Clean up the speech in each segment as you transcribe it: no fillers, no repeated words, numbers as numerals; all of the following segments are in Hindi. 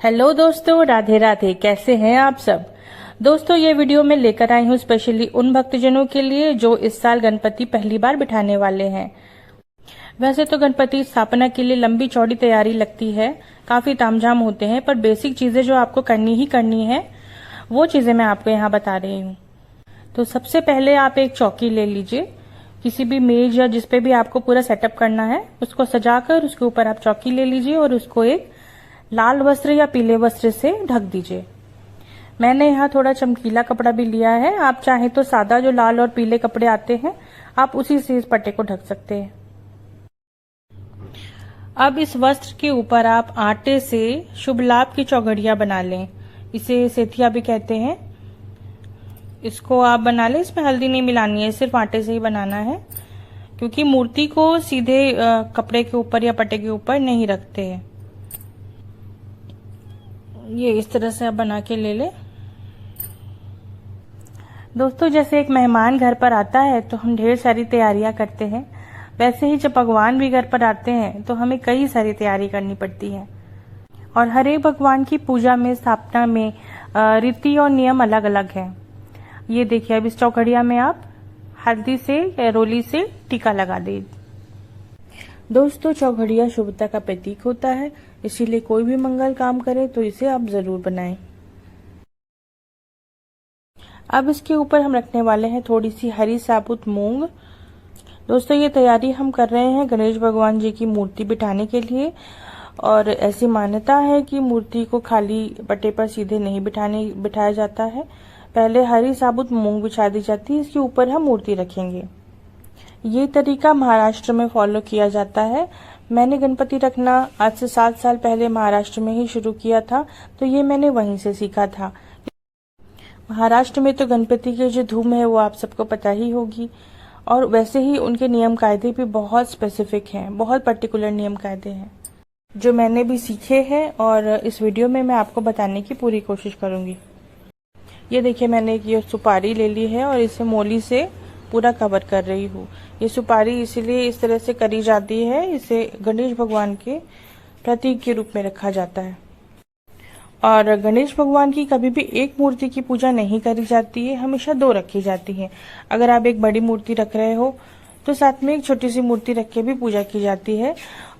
हेलो दोस्तों, राधे राधे। कैसे हैं आप सब। दोस्तों, ये वीडियो मैं लेकर आई हूँ स्पेशली उन भक्तजनों के लिए जो इस साल गणपति पहली बार बिठाने वाले हैं। वैसे तो गणपति स्थापना के लिए लंबी चौड़ी तैयारी लगती है, काफी तामझाम होते हैं, पर बेसिक चीजें जो आपको करनी ही करनी है वो चीजें मैं आपको यहाँ बता रही हूँ। तो सबसे पहले आप एक चौकी ले लीजिए, किसी भी मेज या जिसपे भी आपको पूरा सेटअप करना है उसको सजाकर उसके ऊपर आप चौकी ले लीजिए और उसको एक लाल वस्त्र या पीले वस्त्र से ढक दीजिए। मैंने यहाँ थोड़ा चमकीला कपड़ा भी लिया है, आप चाहें तो सादा जो लाल और पीले कपड़े आते हैं आप उसी से इस पट्टे को ढक सकते हैं। अब इस वस्त्र के ऊपर आप आटे से शुभ लाभ की चौघड़ियां बना लें, इसे सेथिया भी कहते हैं। इसको आप बना लें, इसमें हल्दी नहीं मिलानी है, सिर्फ आटे से ही बनाना है, क्योंकि मूर्ति को सीधे कपड़े के ऊपर या पट्टे के ऊपर नहीं रखते हैं। ये इस तरह से आप बना के ले लें। दोस्तों, जैसे एक मेहमान घर पर आता है तो हम ढेर सारी तैयारियां करते हैं, वैसे ही जब भगवान भी घर पर आते हैं तो हमें कई सारी तैयारी करनी पड़ती है। और हर एक भगवान की पूजा में, स्थापना में रीति और नियम अलग अलग हैं। ये देखिए, अब इस चौखड़िया में आप हल्दी से रोली से टीका लगा दें। दोस्तों, चौघड़िया शुभता का प्रतीक होता है, इसीलिए कोई भी मंगल काम करे तो इसे आप जरूर बनाएं। अब इसके ऊपर हम रखने वाले हैं थोड़ी सी हरी साबुत मूंग। दोस्तों, ये तैयारी हम कर रहे हैं गणेश भगवान जी की मूर्ति बिठाने के लिए, और ऐसी मान्यता है कि मूर्ति को खाली पट्टे पर सीधे नहीं बिठाया जाता है। पहले हरी साबुत मूंग बिछा दी जाती है, इसके ऊपर हम मूर्ति रखेंगे। ये तरीका महाराष्ट्र में फॉलो किया जाता है। मैंने गणपति रखना आज से 7 साल पहले महाराष्ट्र में ही शुरू किया था, तो ये मैंने वहीं से सीखा था। महाराष्ट्र में तो गणपति की जो धूम है वो आप सबको पता ही होगी, और वैसे ही उनके नियम कायदे भी बहुत स्पेसिफिक हैं, बहुत पर्टिकुलर नियम कायदे हैं जो मैंने भी सीखे हैं, और इस वीडियो में मैं आपको बताने की पूरी कोशिश करूंगी। ये देखिए, मैंने एक ये सुपारी ले ली है और इसे मोली से पूरा कवर कर रही हूँ। ये सुपारी इसीलिए इस तरह से करी जाती है, इसे गणेश भगवान के प्रतीक के रूप में रखा जाता है। और गणेश भगवान की कभी भी एक मूर्ति की पूजा नहीं करी जाती है, हमेशा 2 रखी जाती है। अगर आप एक बड़ी मूर्ति रख रहे हो तो साथ में एक छोटी सी मूर्ति रख के भी पूजा की जाती है।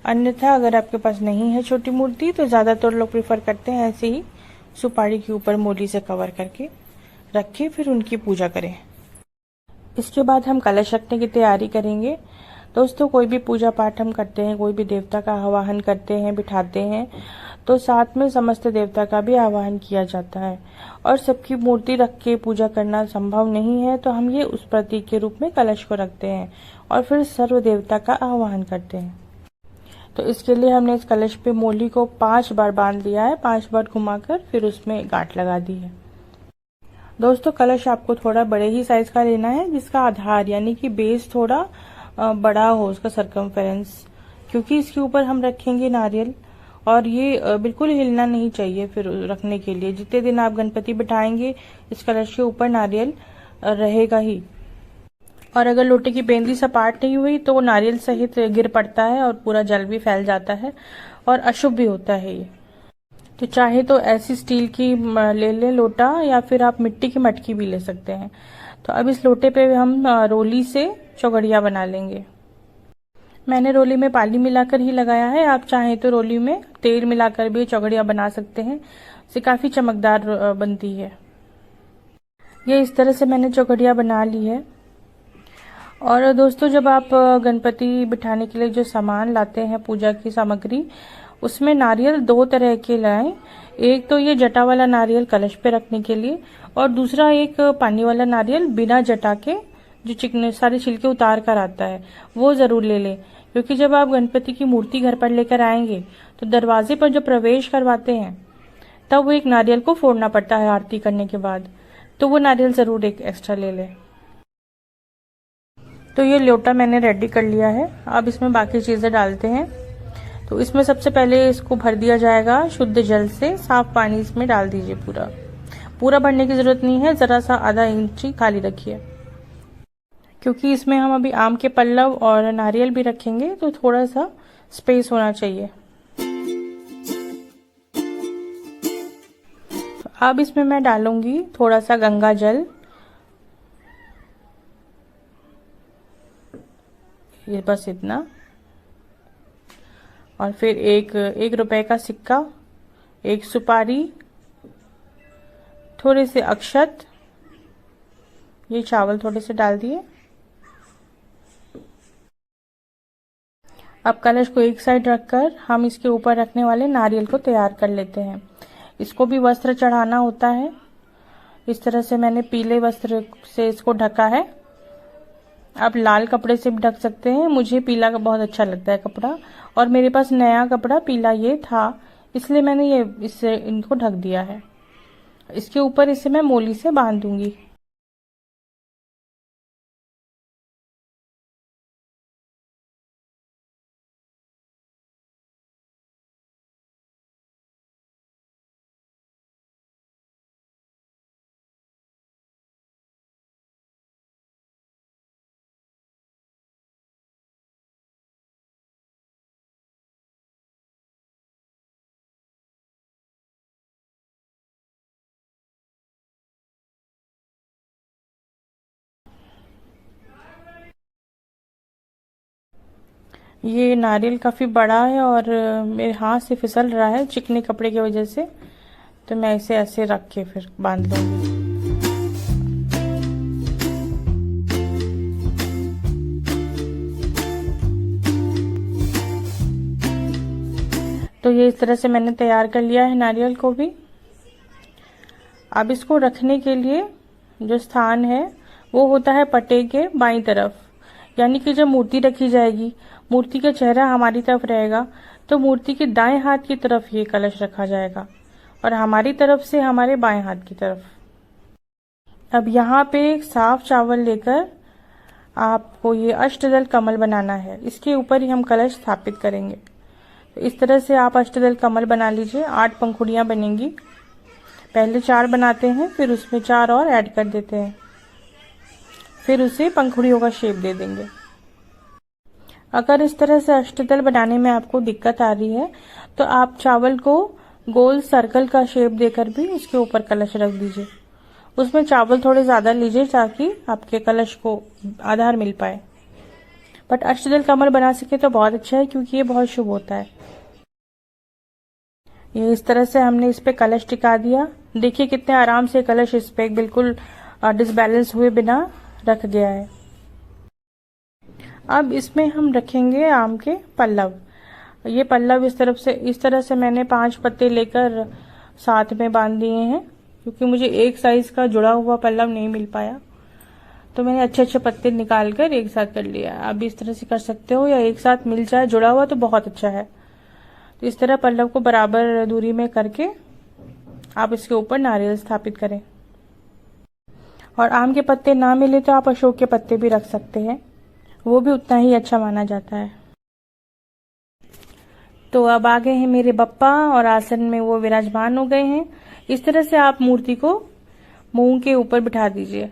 अन्यथा अगर आपके पास नहीं है छोटी मूर्ति तो ज्यादातर लोग प्रेफर करते हैं ऐसे ही सुपारी के ऊपर मोली से कवर करके रखे, फिर उनकी पूजा करें। इसके बाद हम कलश रखने की तैयारी करेंगे। दोस्तों, कोई भी पूजा पाठ हम करते हैं, कोई भी देवता का आवाहन करते हैं, बिठाते हैं, तो साथ में समस्त देवता का भी आवाहन किया जाता है। और सबकी मूर्ति रख के पूजा करना संभव नहीं है, तो हम ये उस प्रतीक के रूप में कलश को रखते हैं और फिर सर्व देवता का आवाहन करते हैं। तो इसके लिए हमने इस कलश पे मोली को 5 बार बांध लिया है, 5 बार घुमाकर फिर उसमें गांठ लगा दी है। दोस्तों, कलश आपको थोड़ा बड़े ही साइज का लेना है, जिसका आधार यानी कि बेस थोड़ा बड़ा हो, उसका सरकमफेरेंस, क्योंकि इसके ऊपर हम रखेंगे नारियल, और ये बिल्कुल हिलना नहीं चाहिए। फिर रखने के लिए जितने दिन आप गणपति बिठाएंगे इस कलश के ऊपर नारियल रहेगा ही, और अगर लोटे की बेंदी सपाट नहीं हुई तो वो नारियल सहित गिर पड़ता है और पूरा जल भी फैल जाता है और अशुभ भी होता है ये। तो चाहे तो ऐसी स्टील की ले लें लोटा, या फिर आप मिट्टी की मटकी भी ले सकते हैं। तो अब इस लोटे पे हम रोली से चौघड़िया बना लेंगे। मैंने रोली में पानी मिलाकर ही लगाया है, आप चाहें तो रोली में तेल मिलाकर भी चौघड़िया बना सकते हैं, इससे काफी चमकदार बनती है। ये इस तरह से मैंने चौघड़िया बना ली है। और दोस्तों, जब आप गणपति बिठाने के लिए जो सामान लाते हैं, पूजा की सामग्री, उसमें नारियल 2 तरह के लाएं। एक तो ये जटा वाला नारियल कलश पे रखने के लिए, और दूसरा एक पानी वाला नारियल बिना जटा के, जो चिकने सारे छिलके उतार कर आता है, वो जरूर ले लें। क्योंकि जब आप गणपति की मूर्ति घर पर लेकर आएंगे तो दरवाजे पर जो प्रवेश करवाते हैं तब वो एक नारियल को फोड़ना पड़ता है आरती करने के बाद, तो वो नारियल जरूर एक एक्स्ट्रा ले लें। तो ये लोटा मैंने रेडी कर लिया है, अब इसमें बाकी चीजें डालते हैं। तो इसमें सबसे पहले इसको भर दिया जाएगा शुद्ध जल से, साफ पानी इसमें डाल दीजिए। पूरा भरने की जरूरत नहीं है, जरा सा आधा इंच ही खाली रखिए, क्योंकि इसमें हम अभी आम के पल्लव और नारियल भी रखेंगे, तो थोड़ा सा स्पेस होना चाहिए। अब इसमें मैं डालूंगी थोड़ा सा गंगा जल, ये बस इतना, और फिर एक रुपए का सिक्का, एक सुपारी, थोड़े से अक्षत, ये चावल थोड़े से डाल दिए। अब कलश को एक साइड रखकर हम इसके ऊपर रखने वाले नारियल को तैयार कर लेते हैं। इसको भी वस्त्र चढ़ाना होता है। इस तरह से मैंने पीले वस्त्र से इसको ढका है। आप लाल कपड़े से भी ढक सकते हैं, मुझे पीला का बहुत अच्छा लगता है कपड़ा, और मेरे पास नया कपड़ा पीला ये था, इसलिए मैंने ये इससे इनको ढक दिया है। इसके ऊपर इसे मैं मोली से बांध दूंगी। ये नारियल काफ़ी बड़ा है और मेरे हाथ से फिसल रहा है चिकने कपड़े की वजह से, तो मैं इसे ऐसे रख के फिर बांध दूंगी। तो ये इस तरह से मैंने तैयार कर लिया है नारियल को भी। अब इसको रखने के लिए जो स्थान है वो होता है पट्टे के बाईं तरफ, यानी कि जब मूर्ति रखी जाएगी, मूर्ति का चेहरा हमारी तरफ रहेगा, तो मूर्ति के दाएं हाथ की तरफ ये कलश रखा जाएगा और हमारी तरफ से हमारे बाएं हाथ की तरफ। अब यहाँ पे एक साफ चावल लेकर आपको ये अष्टदल कमल बनाना है, इसके ऊपर ही हम कलश स्थापित करेंगे। तो इस तरह से आप अष्टदल कमल बना लीजिए। 8 पंखुड़ियाँ बनेंगी। पहले 4 बनाते हैं, फिर उसमें 4 और ऐड कर देते हैं, फिर उसे पंखुड़ियों का शेप दे देंगे। अगर इस तरह से अष्टदल बनाने में आपको दिक्कत आ रही है तो आप चावल को गोल सर्कल का शेप देकर भी इसके ऊपर कलश रख दीजिए। उसमें चावल थोड़े ज्यादा लीजिए ताकि आपके कलश को आधार मिल पाए। बट अष्टदल कमल बना सके तो बहुत अच्छा है, क्योंकि ये बहुत शुभ होता है। ये इस तरह से हमने इस पे कलश टिका दिया। देखिए कितने आराम से कलश इस पे बिल्कुल डिसबैलेंस हुए बिना रख गया है। अब इसमें हम रखेंगे आम के पल्लव। ये पल्लव इस तरह से मैंने 5 पत्ते लेकर साथ में बांध दिए हैं, क्योंकि मुझे एक साइज का जुड़ा हुआ पल्लव नहीं मिल पाया, तो मैंने अच्छे अच्छे पत्ते निकाल कर एक साथ कर लिया। आप भी इस तरह से कर सकते हो, या एक साथ मिल जाए जुड़ा हुआ तो बहुत अच्छा है। तो इस तरह पल्लव को बराबर दूरी में करके आप इसके ऊपर नारियल स्थापित करें। और आम के पत्ते ना मिले तो आप अशोक के पत्ते भी रख सकते हैं, वो भी उतना ही अच्छा माना जाता है। तो अब आ गए हैं मेरे बप्पा और आसन में वो विराजमान हो गए हैं। इस तरह से आप मूर्ति को मुंह के ऊपर बिठा दीजिए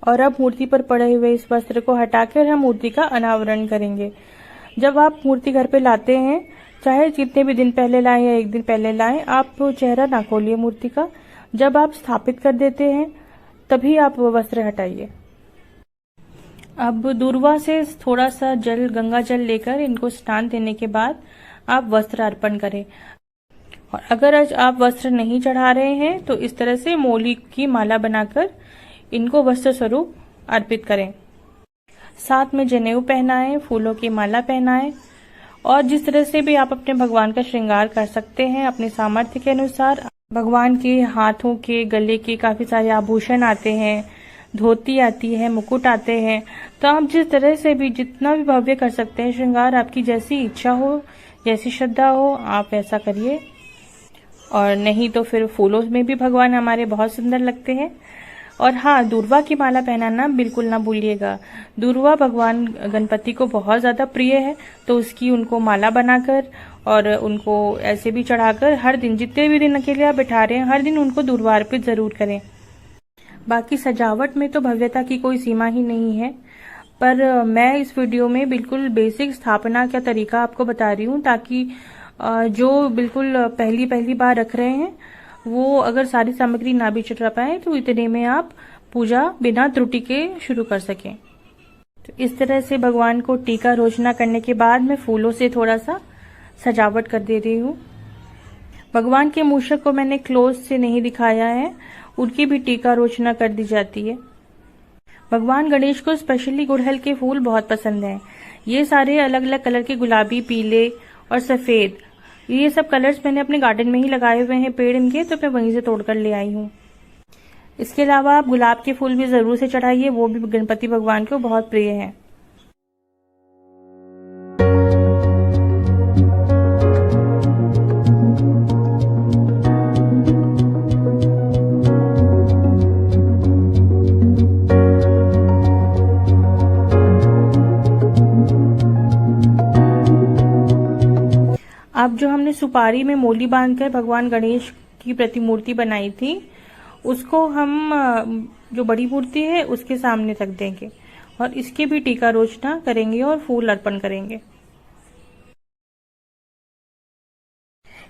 और अब मूर्ति पर पड़े हुए इस वस्त्र को हटाकर हम मूर्ति का अनावरण करेंगे। जब आप मूर्ति घर पे लाते हैं, चाहे जितने भी दिन पहले लाएं या एक दिन पहले लाएं, आप चेहरा ना खोलिए मूर्ति का। जब आप स्थापित कर देते हैं तभी आप वस्त्र हटाइए। अब दूर्वा से थोड़ा सा जल, गंगा जल लेकर इनको स्नान देने के बाद आप वस्त्र अर्पण करें। और अगर आज आप वस्त्र नहीं चढ़ा रहे हैं तो इस तरह से मोली की माला बनाकर इनको वस्त्र स्वरूप अर्पित करें। साथ में जनेऊ पहनाएं, फूलों की माला पहनाएं, और जिस तरह से भी आप अपने भगवान का श्रृंगार कर सकते हैं अपने सामर्थ्य के अनुसार। भगवान के हाथों के, गले के काफी सारे आभूषण आते हैं, धोती आती है, मुकुट आते हैं, तो आप जिस तरह से भी जितना भी भव्य कर सकते हैं श्रृंगार, आपकी जैसी इच्छा हो, जैसी श्रद्धा हो, आप वैसा करिए। और नहीं तो फिर फूलों में भी भगवान हमारे बहुत सुंदर लगते हैं। और हाँ, दूर्वा की माला पहनाना बिल्कुल ना भूलिएगा। दूर्वा भगवान गणपति को बहुत ज्यादा प्रिय है, तो उसकी उनको माला बनाकर और उनको ऐसे भी चढ़ाकर हर दिन, जितने भी दिन के लिए आप बिठा रहे हैं, हर दिन उनको दूर्वा अर्पित जरूर करें। बाकी सजावट में तो भव्यता की कोई सीमा ही नहीं है, पर मैं इस वीडियो में बिल्कुल बेसिक स्थापना का तरीका आपको बता रही हूँ, ताकि जो बिल्कुल पहली बार रख रहे हैं वो अगर सारी सामग्री ना भी चढ़ा पाए तो इतने में आप पूजा बिना त्रुटि के शुरू कर सकें। तो इस तरह से भगवान को टीका रोशना करने के बाद मैं फूलों से थोड़ा सा सजावट कर दे रही हूँ। भगवान के मूषक को मैंने क्लोज से नहीं दिखाया है, उनकी भी टीका रोशना कर दी जाती है। भगवान गणेश को स्पेशली गुड़हल के फूल बहुत पसंद हैं। ये सारे अलग अलग कलर के गुलाबी, पीले और सफेद, ये सब कलर्स मैंने अपने गार्डन में ही लगाए हुए हैं पेड़ इनके, तो मैं वहीं से तोड़कर ले आई हूँ। इसके अलावा आप गुलाब के फूल भी जरूर से चढ़ाइए, वो भी गणपति भगवान को बहुत प्रिय है। अब जो हमने सुपारी में मोली बांधकर भगवान गणेश की प्रतिमूर्ति बनाई थी, उसको हम जो बड़ी मूर्ति है उसके सामने रख देंगे और इसकी भी टीका रोशना करेंगे और फूल अर्पण करेंगे।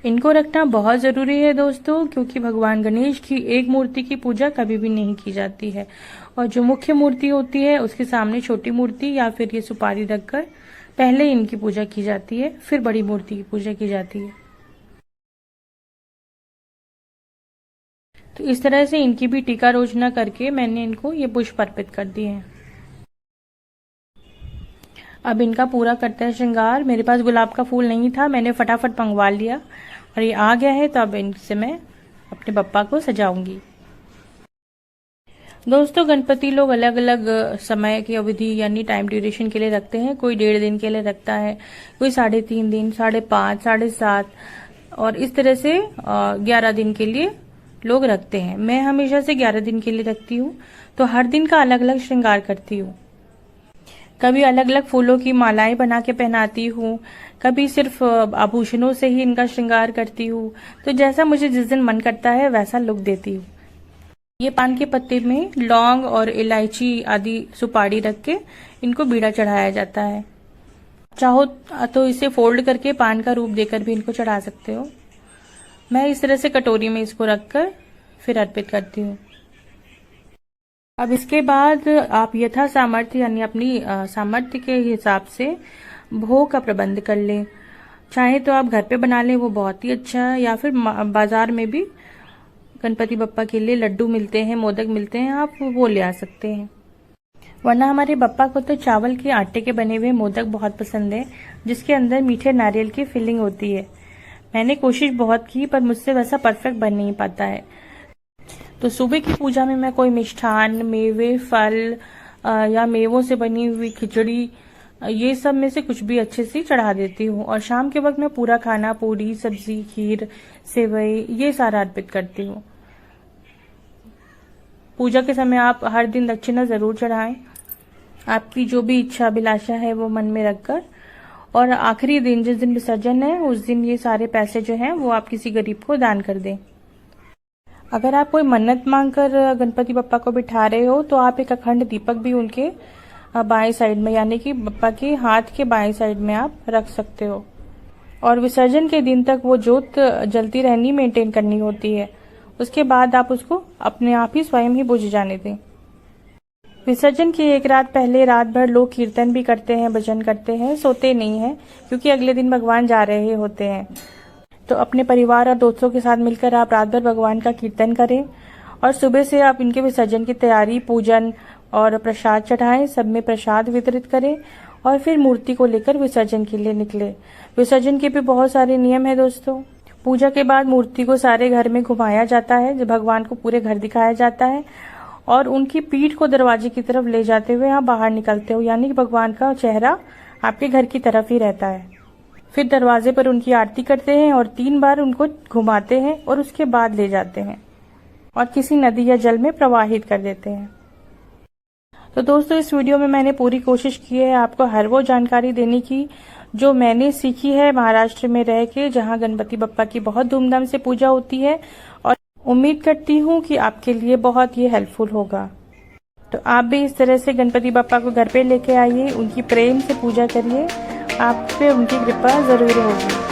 इनको रखना बहुत जरूरी है दोस्तों, क्योंकि भगवान गणेश की एक मूर्ति की पूजा कभी भी नहीं की जाती है और जो मुख्य मूर्ति होती है उसके सामने छोटी मूर्ति या फिर ये सुपारी रखकर पहले इनकी पूजा की जाती है, फिर बड़ी मूर्ति की पूजा की जाती है। तो इस तरह से इनकी भी टीका रोशना करके मैंने इनको ये पुष्प अर्पित कर दिए हैं। अब इनका पूरा करते हैं श्रृंगार। मेरे पास गुलाब का फूल नहीं था, मैंने फटाफट मंगवा लिया और ये आ गया है, तो अब इनसे मैं अपने बप्पा को सजाऊंगी। दोस्तों, गणपति लोग अलग अलग समय की अवधि यानी टाइम ड्यूरेशन के लिए रखते हैं। कोई 1.5 दिन के लिए रखता है, कोई 3.5 दिन, 5.5, 7.5 और इस तरह से 11 दिन के लिए लोग रखते हैं। मैं हमेशा से 11 दिन के लिए रखती हूँ, तो हर दिन का अलग अलग श्रृंगार करती हूँ। कभी अलग अलग फूलों की मालाएं बना के पहनाती हूँ, कभी सिर्फ आभूषणों से ही इनका श्रृंगार करती हूँ। तो जैसा मुझे जिस दिन मन करता है वैसा लुक देती हूँ। ये पान के पत्ते में लौंग और इलायची आदि सुपारी रख के इनको बीड़ा चढ़ाया जाता है। चाहो तो इसे फोल्ड करके पान का रूप देकर भी इनको चढ़ा सकते हो। मैं इस तरह से कटोरी में इसको रखकर फिर अर्पित करती हूँ। अब इसके बाद आप यथा सामर्थ्य यानी अपनी सामर्थ्य के हिसाब से भोग का प्रबंध कर लें। चाहे तो आप घर पे बना लें, वो बहुत ही अच्छा है, या फिर बाजार में भी गणपति बप्पा के लिए लड्डू मिलते हैं, मोदक मिलते हैं, आप वो ले आ सकते हैं। वरना हमारे बप्पा को तो चावल के आटे के बने हुए मोदक बहुत पसंद है, जिसके अंदर मीठे नारियल की फिलिंग होती है। मैंने कोशिश बहुत की पर मुझसे वैसा परफेक्ट बन नहीं पाता है। तो सुबह की पूजा में मैं कोई मिष्ठान, मेवे, फल या मेवों से बनी हुई खिचड़ी, ये सब में से कुछ भी अच्छे से चढ़ा देती हूँ। और शाम के वक्त मैं पूरा खाना, पूरी, सब्जी, खीर, सेवई, ये सारा अर्पित करती हूँ। पूजा के समय आप हर दिन दक्षिणा जरूर चढ़ाएं, आपकी जो भी इच्छा अभिलाषा है वो मन में रखकर। और आखिरी दिन, जिस दिन विसर्जन है, उस दिन ये सारे पैसे जो हैं वो आप किसी गरीब को दान कर दें। अगर आप कोई मन्नत मांगकर गणपति बप्पा को बिठा रहे हो तो आप एक अखंड दीपक भी उनके बाएं साइड में यानी कि बप्पा के हाथ के बाएं साइड में आप रख सकते हो। और विसर्जन के दिन तक वो जोत जलती रहनी, मेंटेन करनी होती है। उसके बाद आप उसको अपने आप ही स्वयं ही बुझ जाने दें। विसर्जन की एक रात पहले रात भर लोग कीर्तन भी करते हैं, भजन करते हैं, सोते नहीं हैं, क्योंकि अगले दिन भगवान जा रहे होते हैं। तो अपने परिवार और दोस्तों के साथ मिलकर आप रात भर भगवान का कीर्तन करें और सुबह से आप इनके विसर्जन की तैयारी, पूजन और प्रसाद चढ़ाएं, सब में प्रसाद वितरित करें और फिर मूर्ति को लेकर विसर्जन के लिए निकले। विसर्जन के भी बहुत सारे नियम है दोस्तों। पूजा के बाद मूर्ति को सारे घर में घुमाया जाता है, जब भगवान को पूरे घर दिखाया जाता है और उनकी पीठ को दरवाजे की तरफ ले जाते हुए आप बाहर निकलते हो, यानी कि भगवान का चेहरा आपके घर की तरफ ही रहता है। फिर दरवाजे पर उनकी आरती करते हैं और 3 बार उनको घुमाते हैं और उसके बाद ले जाते हैं और किसी नदी या जल में प्रवाहित कर देते हैं। तो दोस्तों, इस वीडियो में मैंने पूरी कोशिश की है आपको हर वो जानकारी देने की जो मैंने सीखी है महाराष्ट्र में रह के, जहाँ गणपति बप्पा की बहुत धूमधाम से पूजा होती है। और उम्मीद करती हूँ कि आपके लिए बहुत ये हेल्पफुल होगा। तो आप भी इस तरह से गणपति बप्पा को घर पे लेके आइए, उनकी प्रेम से पूजा करिए, आप पे उनकी कृपा जरूर होगी।